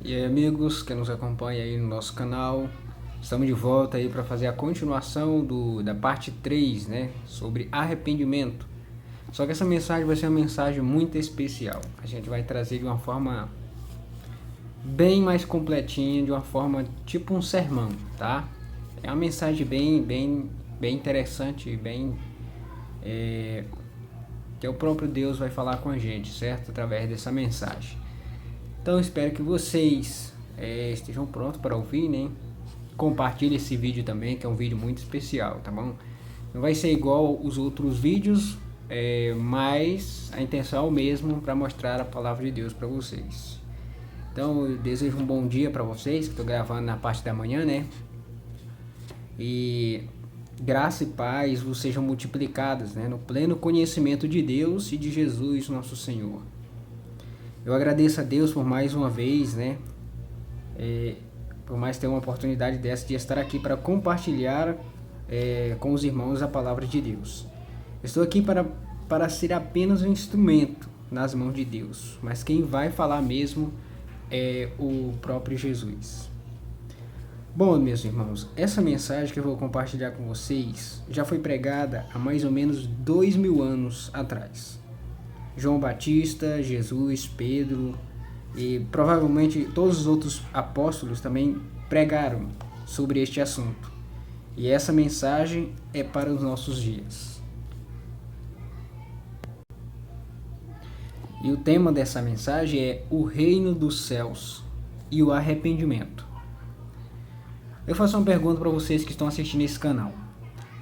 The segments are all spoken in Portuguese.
E aí, amigos que nos acompanham aí no nosso canal, estamos de volta aí para fazer a continuação da parte 3, né, sobre arrependimento. Só que essa mensagem vai ser uma mensagem muito especial. A gente vai trazer de uma forma bem mais completinha, de uma forma tipo um sermão, tá? É uma mensagem bem interessante, que o próprio Deus vai falar com a gente, certo? Através dessa mensagem. Então espero que vocês estejam prontos para ouvir, né? Compartilhe esse vídeo também, que é um vídeo muito especial, tá bom? Não vai ser igual os outros vídeos, mas a intenção é o mesmo, para mostrar a palavra de Deus para vocês. Então eu desejo um bom dia para vocês, que estou gravando na parte da manhã, né? E graça e paz vos sejam multiplicadas, né? No pleno conhecimento de Deus e de Jesus nosso Senhor. Eu agradeço a Deus por mais uma vez, né? Por mais ter uma oportunidade dessa de estar aqui para compartilhar com os irmãos a palavra de Deus. Estou aqui para ser apenas um instrumento nas mãos de Deus, mas quem vai falar mesmo é o próprio Jesus. Bom, meus irmãos, essa mensagem que eu vou compartilhar com vocês já foi pregada há mais ou menos 2000 anos atrás. João Batista, Jesus, Pedro e provavelmente todos os outros apóstolos também pregaram sobre este assunto. E essa mensagem é para os nossos dias. E o tema dessa mensagem é o reino dos céus e o arrependimento. Eu faço uma pergunta para vocês que estão assistindo esse canal.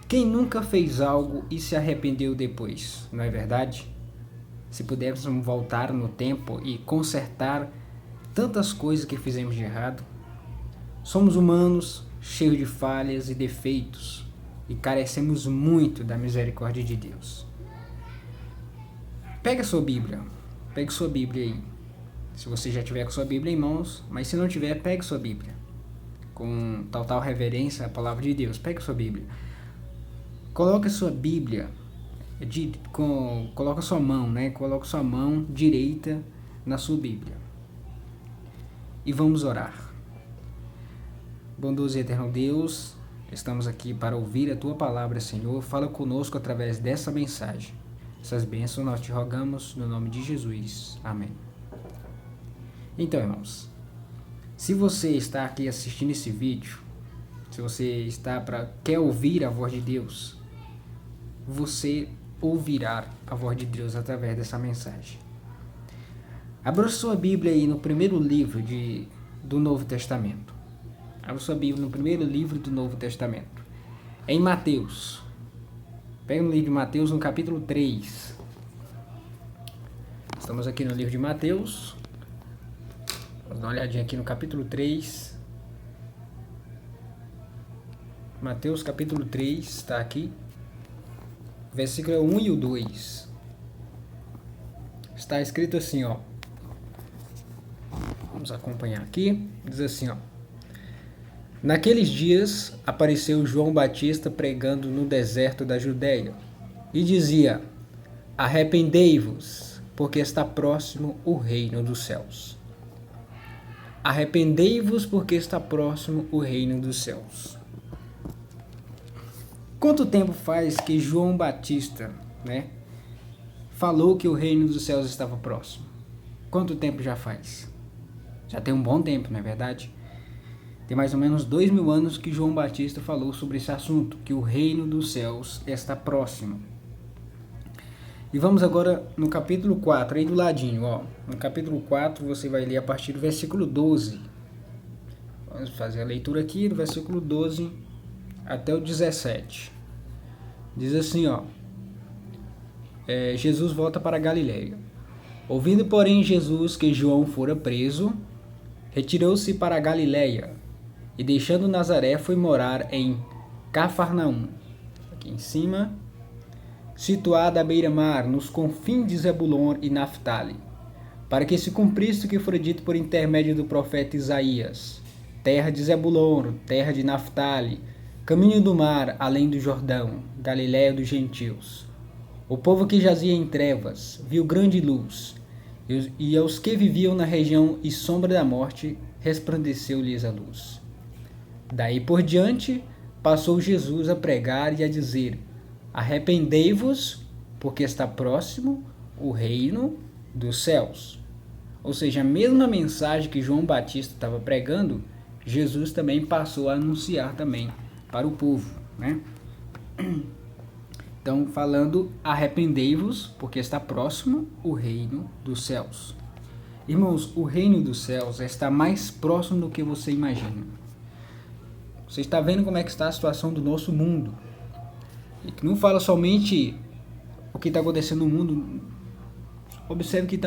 Quem nunca fez algo e se arrependeu depois, não é verdade? Se pudéssemos voltar no tempo e consertar tantas coisas que fizemos de errado. Somos humanos, cheios de falhas e defeitos, e carecemos muito da misericórdia de Deus. Pegue sua Bíblia aí. Se você já tiver com sua Bíblia em mãos, mas se não tiver, pegue sua Bíblia. Com total reverência à palavra de Deus, pegue sua Bíblia. Coloque sua Bíblia, coloque sua mão, né? Coloque sua mão direita na sua Bíblia. E vamos orar. Bondoso e eterno Deus, estamos aqui para ouvir a Tua palavra, Senhor. Fala conosco através dessa mensagem. Essas bênçãos nós te rogamos no nome de Jesus. Amém. Então, irmãos, se você está aqui assistindo esse vídeo, se você quer ouvir a voz de Deus, você ouvirá a voz de Deus através dessa mensagem. Abra sua Bíblia aí no primeiro livro do Novo Testamento. Abra sua Bíblia no primeiro livro do Novo Testamento. Em Mateus. Pega no livro de Mateus, no capítulo 3. Estamos aqui no livro de Mateus. Vamos dar uma olhadinha aqui no capítulo 3. Mateus capítulo 3, está aqui. Versículo 1 e o 2. Está escrito assim, ó. Vamos acompanhar aqui. Diz assim, ó. Naqueles dias apareceu João Batista pregando no deserto da Judéia e dizia: arrependei-vos, porque está próximo o reino dos céus. Arrependei-vos, porque está próximo o reino dos céus. Quanto tempo faz que João Batista, falou que o reino dos céus estava próximo? Quanto tempo já faz? Já tem um bom tempo, não é verdade? Tem mais ou menos 2000 anos que João Batista falou sobre esse assunto, que o reino dos céus está próximo. E vamos agora no capítulo 4, aí do ladinho, ó. No capítulo 4 você vai ler a partir do versículo 12. Vamos fazer a leitura aqui do versículo 12 até o 17. Diz assim, ó. Jesus volta para Galiléia. Ouvindo, porém, Jesus que João fora preso, retirou-se para a Galiléia, e deixando Nazaré foi morar em Cafarnaum, aqui em cima, situada à beira-mar, nos confins de Zebulon e Naftali, para que se cumprisse o que fora dito por intermédio do profeta Isaías: terra de Zebulon, terra de Naftali, caminho do mar, além do Jordão, Galiléia dos gentios. O povo que jazia em trevas viu grande luz, e aos que viviam na região e sombra da morte, resplandeceu-lhes a luz. Daí por diante, passou Jesus a pregar e a dizer: arrependei-vos, porque está próximo o reino dos céus. Ou seja, a mesma mensagem que João Batista estava pregando, Jesus também passou a anunciar também para o povo, né? Então, falando, arrependei-vos, porque está próximo o reino dos céus. Irmãos, o reino dos céus está mais próximo do que você imagina. Você está vendo como é que está a situação do nosso mundo. E que não fala somente o que está acontecendo no mundo. Observe que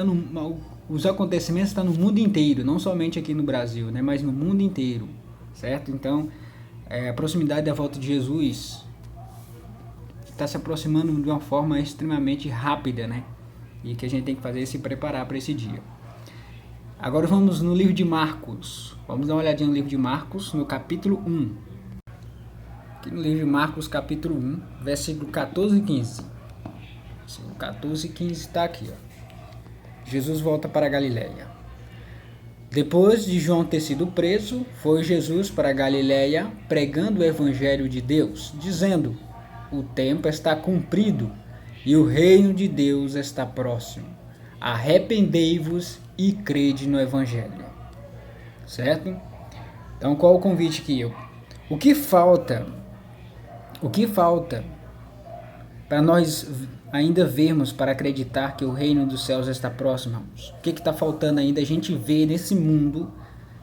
os acontecimentos estão no mundo inteiro, não somente aqui no Brasil, né, mas no mundo inteiro, certo? Então, a proximidade da volta de Jesus está se aproximando de uma forma extremamente rápida, né? E que a gente tem que fazer é se preparar para esse dia. Agora vamos no livro de Marcos. Vamos dar uma olhadinha no livro de Marcos, no capítulo 1. Aqui no livro de Marcos, capítulo 1, versículo 14 e 15. Versículo 14 e 15 está aqui, ó. Jesus volta para a Galileia. Depois de João ter sido preso, foi Jesus para a Galileia pregando o evangelho de Deus, dizendo: o tempo está cumprido e o reino de Deus está próximo. Arrependei-vos e crede no evangelho. Certo? Então, qual o convite aqui? O que falta para nós ainda vermos, para acreditar que o reino dos céus está próximo, irmãos? O que está faltando ainda a gente ver nesse mundo?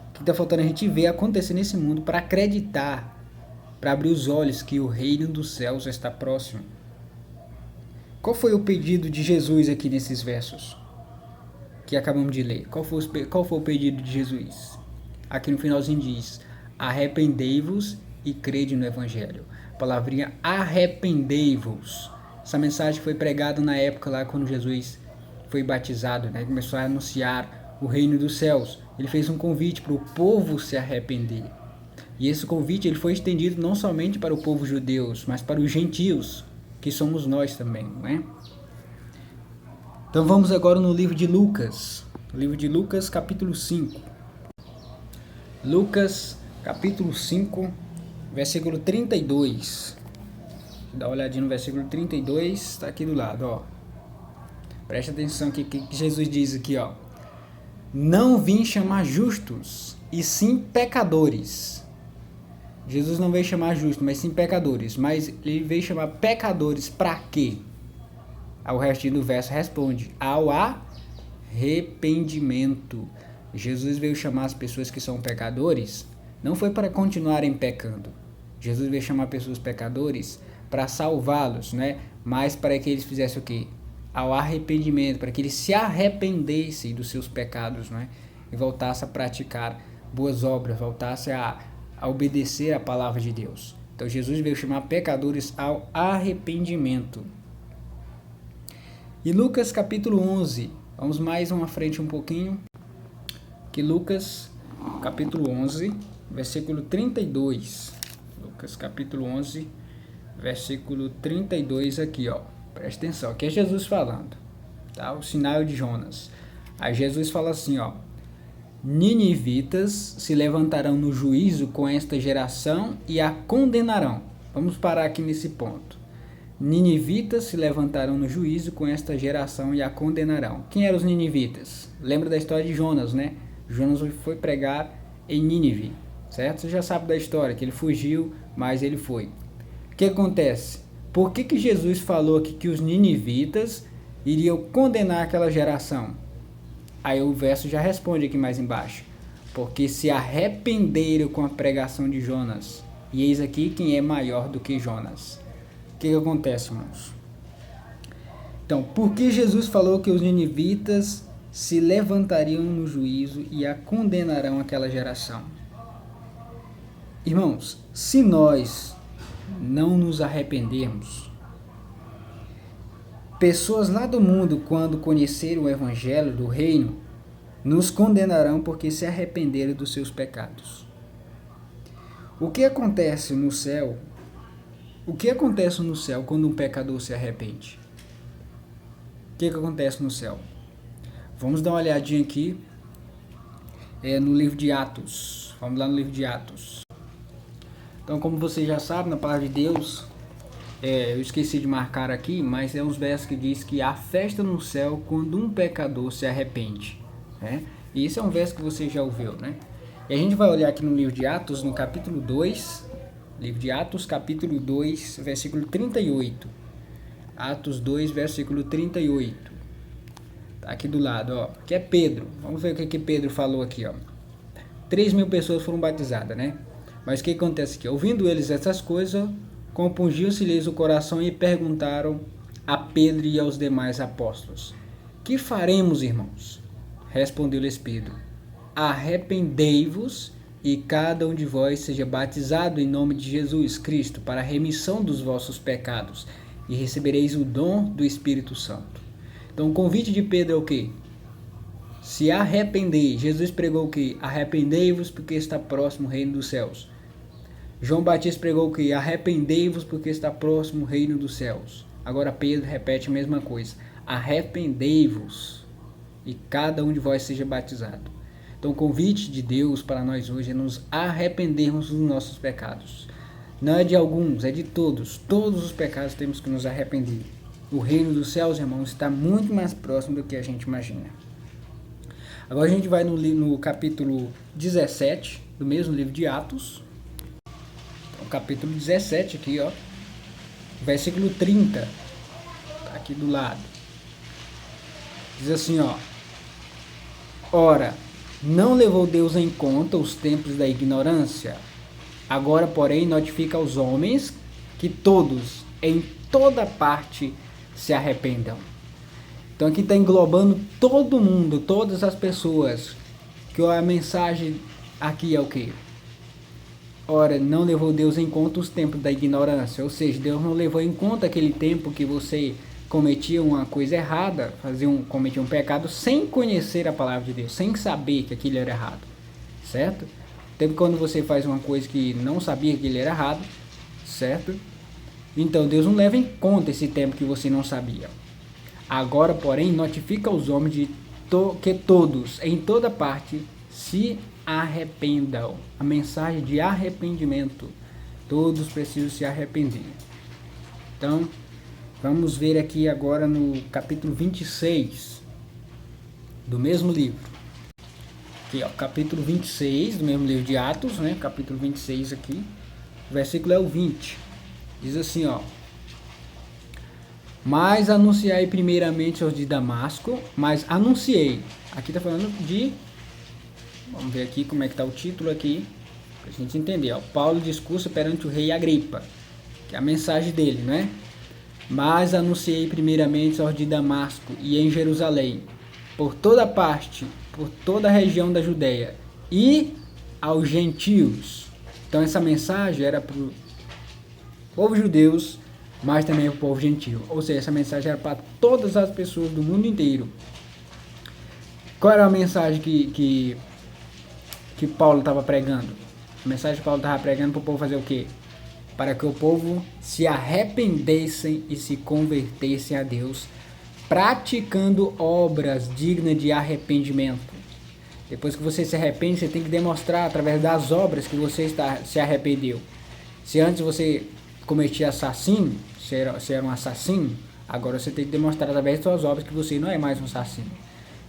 O que está faltando a gente ver acontecer nesse mundo para acreditar, para abrir os olhos que o reino dos céus está próximo? Qual foi o pedido de Jesus aqui nesses versos que acabamos de ler? Qual foi o pedido de Jesus? Aqui no finalzinho diz: arrependei-vos e crede no evangelho. A palavrinha arrependei-vos. Essa mensagem foi pregada na época lá quando Jesus foi batizado, né? Começou a anunciar o reino dos céus. Ele fez um convite para o povo se arrepender. E esse convite ele foi estendido não somente para o povo judeu, mas para os gentios, que somos nós também, né? Então vamos agora no livro de Lucas. Livro de Lucas, capítulo 5. Lucas, capítulo 5, versículo 32. Dá uma olhadinha no versículo 32, está aqui do lado, ó. Presta atenção que Jesus diz aqui, ó. Não vim chamar justos, e sim pecadores. Jesus não veio chamar justos, mas sim pecadores. Mas ele veio chamar pecadores para quê? O restinho do verso responde: ao arrependimento. Jesus veio chamar as pessoas que são pecadores, não foi para continuarem pecando. Jesus veio chamar pessoas pecadores para salvá-los, né? Mas para que eles fizessem o quê? Ao arrependimento, para que eles se arrependessem dos seus pecados, né? E voltassem a praticar boas obras, voltassem a obedecer a palavra de Deus. Então Jesus veio chamar pecadores ao arrependimento. E Lucas capítulo 11, vamos mais uma frente um pouquinho, que Lucas capítulo 11, versículo 32. Lucas capítulo 11, versículo 32 aqui, ó. Presta atenção, aqui é Jesus falando, tá? O sinal de Jonas. Aí Jesus fala assim, ó: ninivitas se levantarão no juízo com esta geração e a condenarão. Vamos parar aqui nesse ponto. Ninivitas se levantarão no juízo com esta geração e a condenarão. Quem eram os ninivitas? Lembra da história de Jonas, né? Jonas foi pregar em Nínive, certo? Você já sabe da história, que ele fugiu, mas ele foi. O que acontece? Por que Jesus falou aqui que os ninivitas iriam condenar aquela geração? Aí o verso já responde aqui mais embaixo: porque se arrependeram com a pregação de Jonas, e eis aqui quem é maior do que Jonas. O que acontece, irmãos? Então, por que Jesus falou que os ninivitas se levantariam no juízo e a condenarão aquela geração? Irmãos, se nós não nos arrependermos, pessoas lá do mundo, quando conheceram o evangelho do reino, nos condenarão porque se arrependeram dos seus pecados. O que acontece no céu? O que acontece no céu quando um pecador se arrepende? O que acontece no céu? Vamos dar uma olhadinha aqui no livro de Atos. Vamos lá no livro de Atos. Então, como você já sabe, na palavra de Deus, eu esqueci de marcar aqui, mas é uns versos que diz que há festa no céu quando um pecador se arrepende, né? E esse é um verso que você já ouviu, né? E a gente vai olhar aqui no livro de Atos, no capítulo 2, livro de Atos, capítulo 2, versículo 38. Atos 2, versículo 38. Tá aqui do lado, ó. Aqui é Pedro. Vamos ver o que Pedro falou aqui, ó. 3.000 pessoas foram batizadas, né? Mas o que acontece aqui? Ouvindo eles essas coisas, compungiu-se-lhes o coração e perguntaram a Pedro e aos demais apóstolos: que faremos, irmãos? Respondeu-lhes Pedro: arrependei-vos e cada um de vós seja batizado em nome de Jesus Cristo para a remissão dos vossos pecados e recebereis o dom do Espírito Santo. Então o convite de Pedro é o quê? Se arrepender. Jesus pregou o quê? Arrependei-vos porque está próximo o reino dos céus. João Batista pregou o quê? Arrependei-vos porque está próximo o reino dos céus. Agora Pedro repete a mesma coisa. Arrependei-vos e cada um de vós seja batizado. Então o convite de Deus para nós hoje é nos arrependermos dos nossos pecados. Não é de alguns, é de todos. Todos os pecados temos que nos arrepender. O reino dos céus, irmãos, está muito mais próximo do que a gente imagina. Agora a gente vai no capítulo 17 do mesmo livro de Atos. O capítulo 17 aqui, ó. Versículo 30. Tá aqui do lado. Diz assim, ó. Ora, não levou Deus em conta os tempos da ignorância. Agora, porém, notifica aos homens que todos, em toda parte, se arrependam. Então aqui está englobando todo mundo, todas as pessoas. Que a mensagem aqui é o quê? Ora, não levou Deus em conta os tempos da ignorância. Ou seja, Deus não levou em conta aquele tempo que você cometia uma coisa errada, cometia um pecado sem conhecer a palavra de Deus, sem saber que aquilo era errado. Certo? Tempo quando você faz uma coisa que não sabia que ele era errado, certo? Então Deus não leva em conta esse tempo que você não sabia. Agora, porém, notifica aos homens que todos, em toda parte, se arrependam. A mensagem de arrependimento. Todos precisam se arrepender. Então, vamos ver aqui agora no capítulo 26 do mesmo livro. Aqui, ó, capítulo 26 do mesmo livro de Atos, né? Capítulo 26 aqui. O versículo é o 20. Diz assim, ó. Mas anunciei primeiramente aos de Damasco, mas anunciei. Aqui está falando de... Vamos ver aqui como é que está o título aqui, para a gente entender. Ó. Paulo discursa perante o rei Agripa, que é a mensagem dele, né? Mas anunciei primeiramente aos de Damasco e em Jerusalém, por toda parte, por toda a região da Judéia e aos gentios. Então essa mensagem era para o povo judeus, mas também para o povo gentil. Ou seja, essa mensagem era para todas as pessoas do mundo inteiro. Qual era a mensagem que Paulo estava pregando? A mensagem que Paulo estava pregando para o povo fazer o quê? Para que o povo se arrependessem e se convertessem a Deus, praticando obras dignas de arrependimento. Depois que você se arrepende, você tem que demonstrar através das obras que você se arrependeu. Se antes você cometia assassino, você era um assassino, agora você tem que demonstrar através das suas obras que você não é mais um assassino.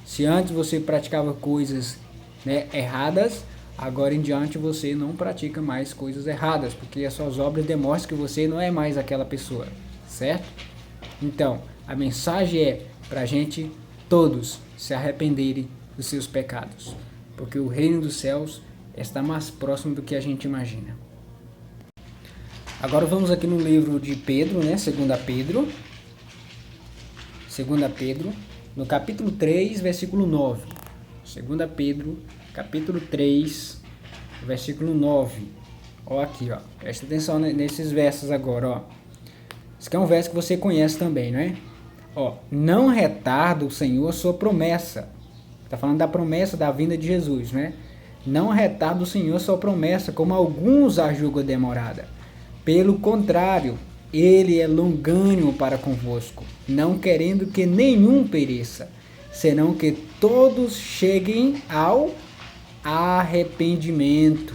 Se antes você praticava coisas, né, erradas, agora em diante você não pratica mais coisas erradas, porque as suas obras demonstram que você não é mais aquela pessoa, certo? Então, a mensagem é para a gente todos se arrependerem dos seus pecados, porque o reino dos céus está mais próximo do que a gente imagina. Agora vamos aqui no livro de Pedro, né? 2 Pedro. 2 Pedro, no capítulo 3, versículo 9. 2 Pedro, capítulo 3, versículo 9. Ó aqui, ó. Presta atenção nesses versos agora, ó. Esse aqui é um verso que você conhece também, né? Ó, não retarda o Senhor a sua promessa. Está falando da promessa da vinda de Jesus, né? Não retarda o Senhor a sua promessa, como alguns a julgam demorada. Pelo contrário, ele é longânimo para convosco, não querendo que nenhum pereça, senão que todos cheguem ao arrependimento.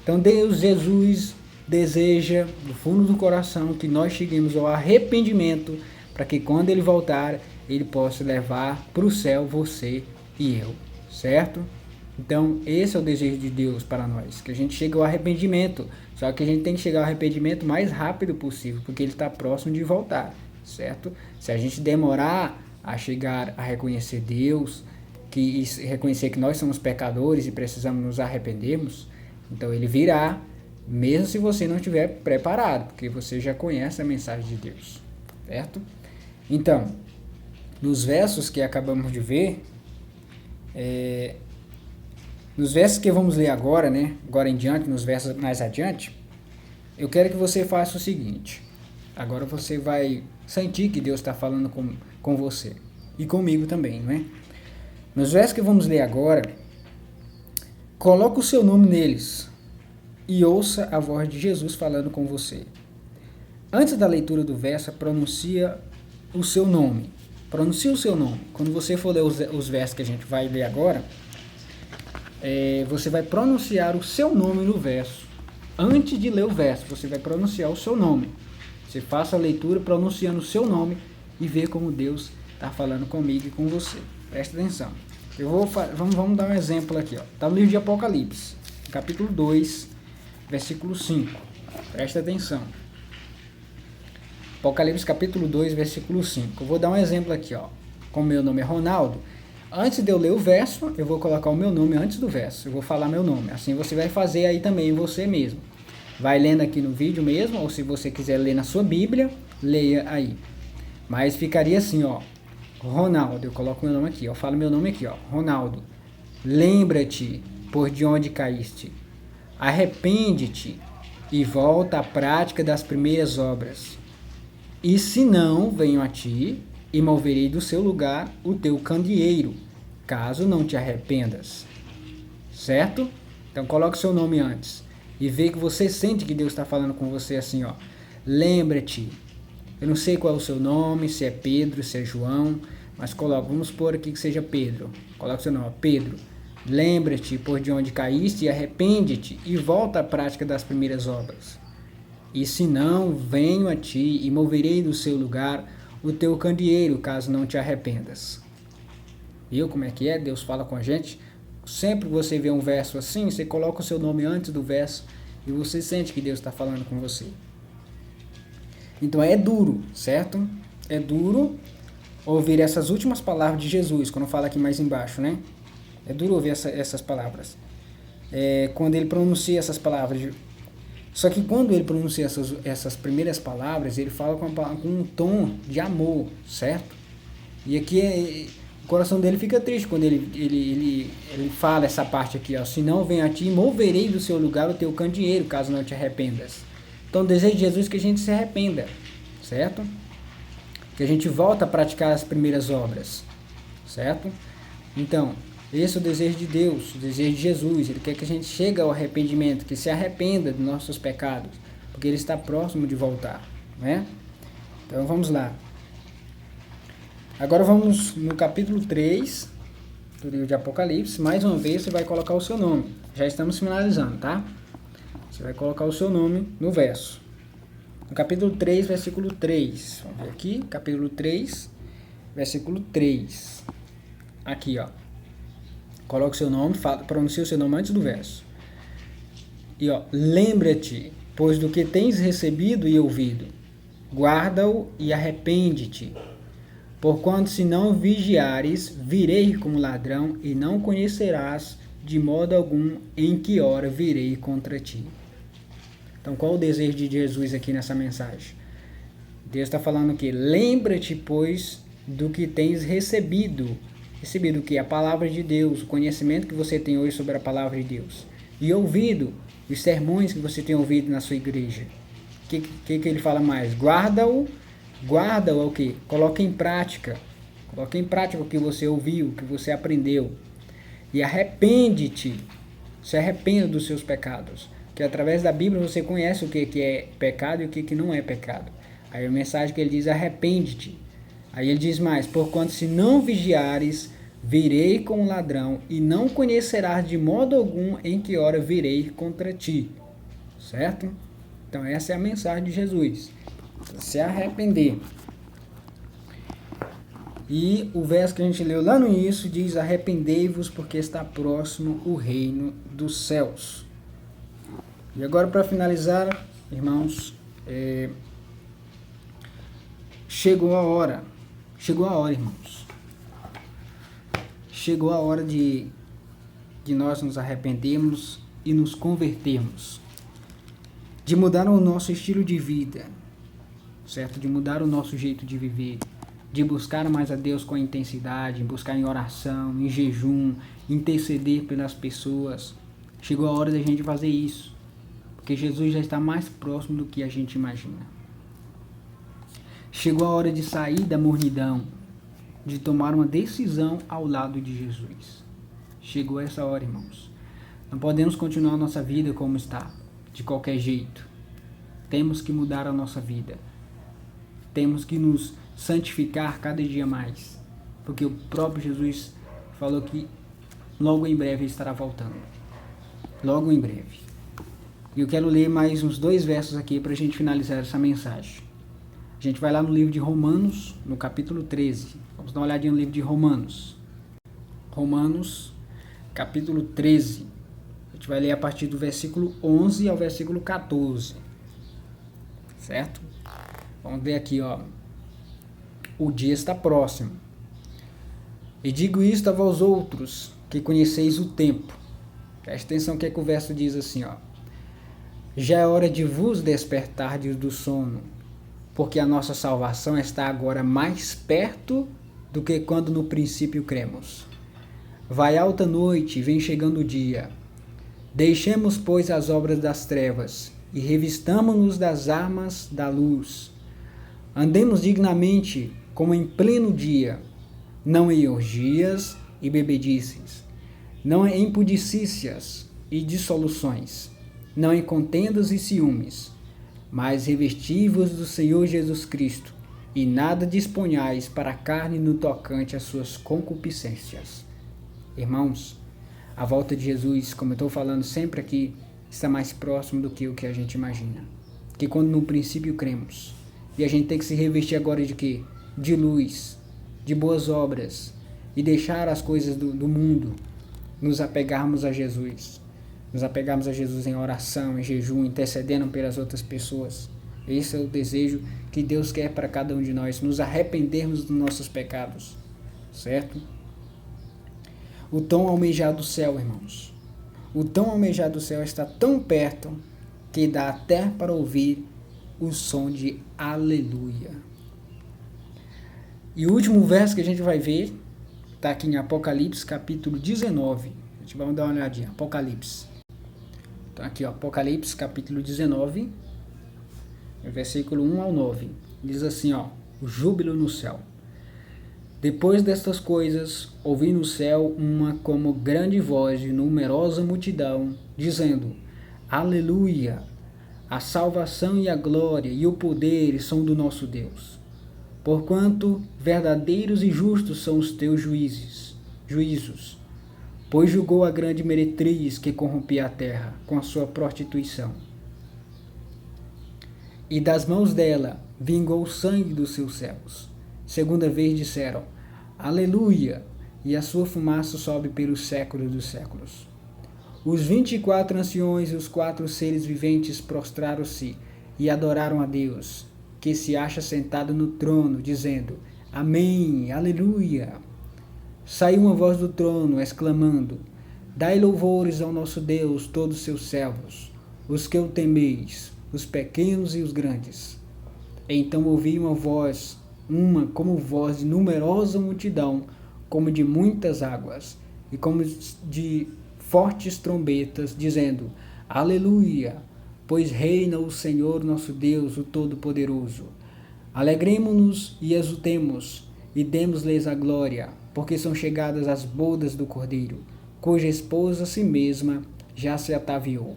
Então Deus, Jesus, deseja do fundo do coração que nós cheguemos ao arrependimento, para que quando Ele voltar, Ele possa levar para o céu você e eu, certo? Então esse é o desejo de Deus para nós, que a gente chegue ao arrependimento. Só que a gente tem que chegar ao arrependimento o mais rápido possível, porque Ele está próximo de voltar, certo? Se a gente demorar a chegar a reconhecer Deus, reconhecer que nós somos pecadores e precisamos nos arrependermos, então Ele virá, mesmo se você não estiver preparado, porque você já conhece a mensagem de Deus, certo? Então, nos versos que acabamos de ver, nos versos que vamos ler agora, né? Agora em diante, nos versos mais adiante, eu quero que você faça o seguinte. Agora você vai sentir que Deus está falando com você e comigo também, não é? Nos versos que vamos ler agora, coloca o seu nome neles e ouça a voz de Jesus falando com você. Antes da leitura do verso, pronuncia o seu nome. Pronuncia o seu nome. Quando você for ler os versos que a gente vai ler agora, você vai pronunciar o seu nome no verso. Antes de ler o verso, você vai pronunciar o seu nome. Você faça a leitura pronunciando o seu nome e vê como Deus está falando comigo e com você. Presta atenção. Vamos dar um exemplo aqui. Está no livro de Apocalipse, capítulo 2, versículo 5. Presta atenção. Apocalipse, capítulo 2, versículo 5. Eu vou dar um exemplo aqui. Como meu nome é Ronaldo, antes de eu ler o verso, eu vou colocar o meu nome antes do verso. Eu vó falar meu nome. Assim você vai fazer aí também você mesmo. Vai lendo aqui no vídeo mesmo, ou se você quiser ler na sua Bíblia, leia aí. Mas ficaria assim, Ronaldo, eu coloco meu nome aqui, eu falo meu nome aqui, Ronaldo. Lembra-te por de onde caíste. Arrepende-te e volta à prática das primeiras obras. E se não, venho a ti e moverei do seu lugar o teu candeeiro, caso não te arrependas. Certo? Então coloque seu nome antes. E vê que você sente que Deus está falando com você assim, Lembra-te. Eu não sei qual é o seu nome, se é Pedro, se é João, mas vamos pôr aqui que seja Pedro. Coloque seu nome, Pedro. Lembra-te por de onde caíste e arrepende-te e volta à prática das primeiras obras. E se não, venho a ti e moverei do seu lugar o teu candeeiro, caso não te arrependas. Viu como é que é? Deus fala com a gente. Sempre que você vê um verso assim, você coloca o seu nome antes do verso e você sente que Deus está falando com você. Então é duro, certo? É duro ouvir essas últimas palavras de Jesus, quando fala aqui mais embaixo, né? É duro ouvir essas palavras. Quando ele pronuncia essas palavras. Só que quando ele pronuncia essas primeiras palavras, ele fala com um tom de amor, certo? E aqui o coração dele fica triste quando ele fala essa parte aqui, se não, vem a ti e moverei do seu lugar o teu candeeiro, caso não te arrependas. Então o desejo de Jesus é que a gente se arrependa, certo? Que a gente volta a praticar as primeiras obras, certo? Então, esse é o desejo de Deus, o desejo de Jesus. Ele quer que a gente chegue ao arrependimento, que se arrependa dos nossos pecados, porque Ele está próximo de voltar, né? Então vamos lá. Agora vamos no capítulo 3 do livro de Apocalipse. Mais uma vez você vai colocar o seu nome. Já estamos finalizando, tá? Você vai colocar o seu nome no verso. No capítulo 3, versículo 3. Vamos ver aqui, capítulo 3, versículo 3. Aqui, Coloca o seu nome, pronuncia o seu nome antes do verso. E, lembra-te, pois do que tens recebido e ouvido, guarda-o e arrepende-te. Porquanto se não vigiares, virei como ladrão e não conhecerás de modo algum em que hora virei contra ti. Então, qual o desejo de Jesus aqui nessa mensagem? Deus está falando que lembra-te, pois, do que tens recebido. Recebido o que? A palavra de Deus, o conhecimento que você tem hoje sobre a palavra de Deus. E ouvido os sermões que você tem ouvido na sua igreja. O que ele fala mais? Guarda-o é o que? Coloca em prática. Coloca em prática o que você ouviu, o que você aprendeu. E arrepende-te. Se arrependa dos seus pecados. Que através da Bíblia você conhece o que é pecado e o que não é pecado. Aí a mensagem que ele diz, arrepende-te. Aí ele diz mais, porquanto se não vigiares, virei com o ladrão, e não conhecerás de modo algum em que hora virei contra ti. Certo? Então essa é a mensagem de Jesus. Se arrepender. E o verso que a gente leu lá no início diz: arrependei-vos, porque está próximo o reino dos céus. E agora, para finalizar, irmãos, chegou a hora, irmãos. Chegou a hora de nós nos arrependermos e nos convertermos, de mudar o nosso estilo de vida, certo? De mudar o nosso jeito de viver, de buscar mais a Deus com intensidade, buscar em oração, em jejum, interceder pelas pessoas. Chegou a hora da gente fazer isso, porque Jesus já está mais próximo do que a gente imagina. Chegou a hora de sair da mornidão, de tomar uma decisão ao lado de Jesus. Chegou essa hora, irmãos. Não podemos continuar a nossa vida como está, de qualquer jeito. Temos que mudar a nossa vida. Temos que nos santificar cada dia mais, porque o próprio Jesus falou que logo em breve ele estará voltando. Logo em breve. E eu quero ler mais uns 2 versos aqui para a gente finalizar essa mensagem. A gente vai lá no livro de Romanos, no capítulo 13. Vamos dar uma olhadinha no livro de Romanos. Romanos, capítulo 13. A gente vai ler a partir do versículo 11 ao versículo 14. Certo? Vamos ver aqui, ó. O dia está próximo. E digo isto a vós outros, que conheceis o tempo. Preste atenção que o verso diz assim, ó. Já é hora de vos despertardes do sono, porque a nossa salvação está agora mais perto do que quando no princípio cremos. Vai alta noite, vem chegando o dia. Deixemos, pois, as obras das trevas, e revistamo-nos das armas da luz. Andemos dignamente, como em pleno dia, não em orgias e bebedices, não em impudicícias e dissoluções, não em contendas e ciúmes, mas revesti-vos do Senhor Jesus Cristo, e nada disponhais para a carne no tocante às suas concupiscências. Irmãos, a volta de Jesus, como eu estou falando sempre aqui, está mais próximo do que o que a gente imagina. Que quando no princípio cremos, e a gente tem que se revestir agora de quê? De luz, de boas obras, e deixar as coisas do mundo, nos apegarmos a Jesus. Nos apegarmos a Jesus em oração, em jejum, intercedendo pelas outras pessoas. Esse é o desejo que Deus quer para cada um de nós, nos arrependermos dos nossos pecados, certo? O tão almejado céu, irmãos. O tão almejado céu está tão perto que dá até para ouvir o som de aleluia. E o último verso que a gente vai ver está aqui em Apocalipse, capítulo 19. A gente vai dar uma olhadinha. Apocalipse. Então aqui, ó, Apocalipse, capítulo 19, versículo 1 ao 9. Diz assim, ó, o júbilo no céu. Depois destas coisas, ouvi no céu uma como grande voz de numerosa multidão, dizendo, aleluia, a salvação e a glória e o poder são do nosso Deus. Porquanto verdadeiros e justos são os teus juízos, pois julgou a grande meretriz que corrompia a terra com a sua prostituição. E das mãos dela vingou o sangue dos seus servos. Segunda vez disseram, aleluia, e a sua fumaça sobe pelos séculos dos séculos. Os 24 anciões e os 4 seres viventes prostraram-se e adoraram a Deus, que se acha sentado no trono, dizendo, amém, aleluia. Saiu uma voz do trono, exclamando, dai louvores ao nosso Deus, todos seus servos, os que o temeis, os pequenos e os grandes. Então ouvi uma voz, como voz de numerosa multidão, como de muitas águas, e como de fortes trombetas, dizendo, aleluia, pois reina o Senhor nosso Deus, o Todo-Poderoso. Alegremo-nos e exultemos, e demos-lhes a glória, porque são chegadas as bodas do Cordeiro, cuja esposa si mesma já se ataviou.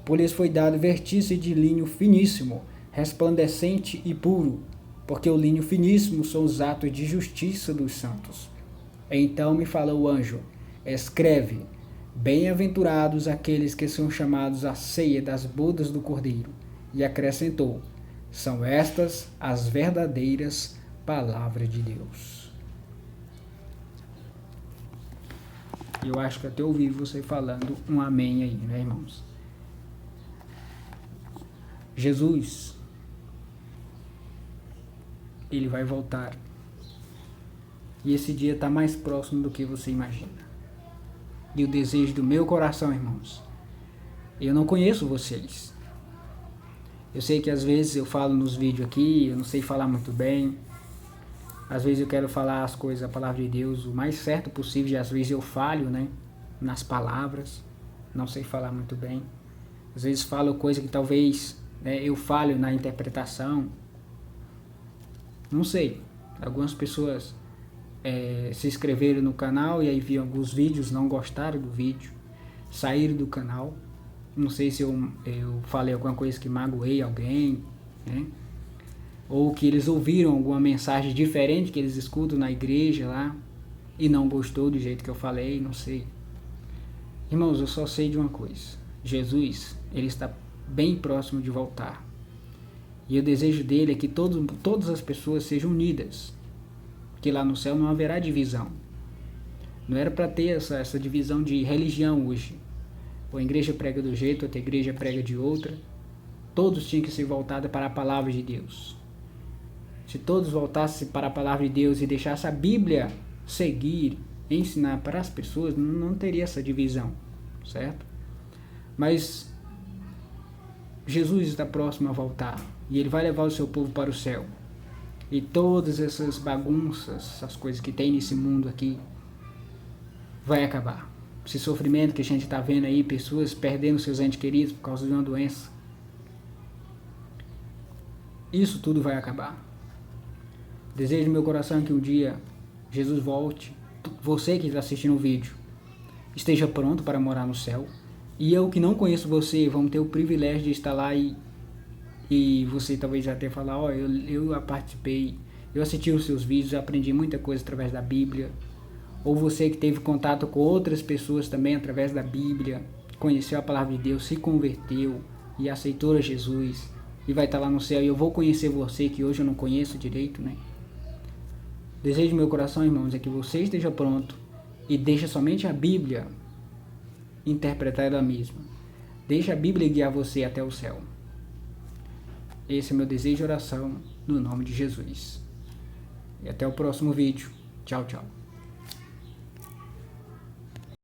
Por-lhes foi dado vestir-se de linho finíssimo, resplandecente e puro, porque o linho finíssimo são os atos de justiça dos santos. Então me falou o anjo: escreve, bem-aventurados aqueles que são chamados à ceia das bodas do Cordeiro. E acrescentou: são estas as verdadeiras palavras de Deus. Eu acho que até ouvi você falando um amém aí, né, irmãos? Jesus, ele vai voltar. E esse dia está mais próximo do que você imagina. E o desejo do meu coração, irmãos, eu não conheço vocês. Eu sei que às vezes eu falo nos vídeos aqui, eu não sei falar muito bem. Às vezes eu quero falar as coisas, a palavra de Deus, o mais certo possível, e às vezes eu falho, né, nas palavras, não sei falar muito bem. Às vezes falo coisa que talvez, né, eu falho na interpretação. Não sei. Algumas pessoas se inscreveram no canal e aí viram alguns vídeos, não gostaram do vídeo, saíram do canal. Não sei se eu falei alguma coisa que magoei alguém, né? Ou que eles ouviram alguma mensagem diferente que eles escutam na igreja lá e não gostou do jeito que eu falei, não sei. Irmãos, eu só sei de uma coisa: Jesus, ele está bem próximo de voltar. E o desejo dele é que todas as pessoas sejam unidas, que lá no céu não haverá divisão. Não era para ter essa divisão de religião hoje. Ou a igreja prega do jeito, outra igreja prega de outra. Todos tinham que ser voltados para a palavra de Deus. Se todos voltassem para a palavra de Deus e deixassem a Bíblia seguir, ensinar para as pessoas, não teria essa divisão, certo? Mas Jesus está próximo a voltar e ele vai levar o seu povo para o céu. E todas essas bagunças, essas coisas que tem nesse mundo aqui, vai acabar. Esse sofrimento que a gente está vendo aí, pessoas perdendo seus entes queridos por causa de uma doença, isso tudo vai acabar. Desejo no meu coração que um dia Jesus volte. Você que está assistindo o vídeo esteja pronto para morar no céu. E eu que não conheço você, vamos ter o privilégio de estar lá e você talvez já tenha falado: ó, eu participei, eu assisti os seus vídeos, aprendi muita coisa através da Bíblia. Ou você que teve contato com outras pessoas também através da Bíblia, conheceu a palavra de Deus, se converteu e aceitou a Jesus e vai estar lá no céu. E eu vou conhecer você que hoje eu não conheço direito, né? Desejo do meu coração, irmãos, é que você esteja pronto e deixe somente a Bíblia interpretar ela mesma. Deixe a Bíblia guiar você até o céu. Esse é meu desejo e oração no nome de Jesus. E até o próximo vídeo. Tchau, tchau.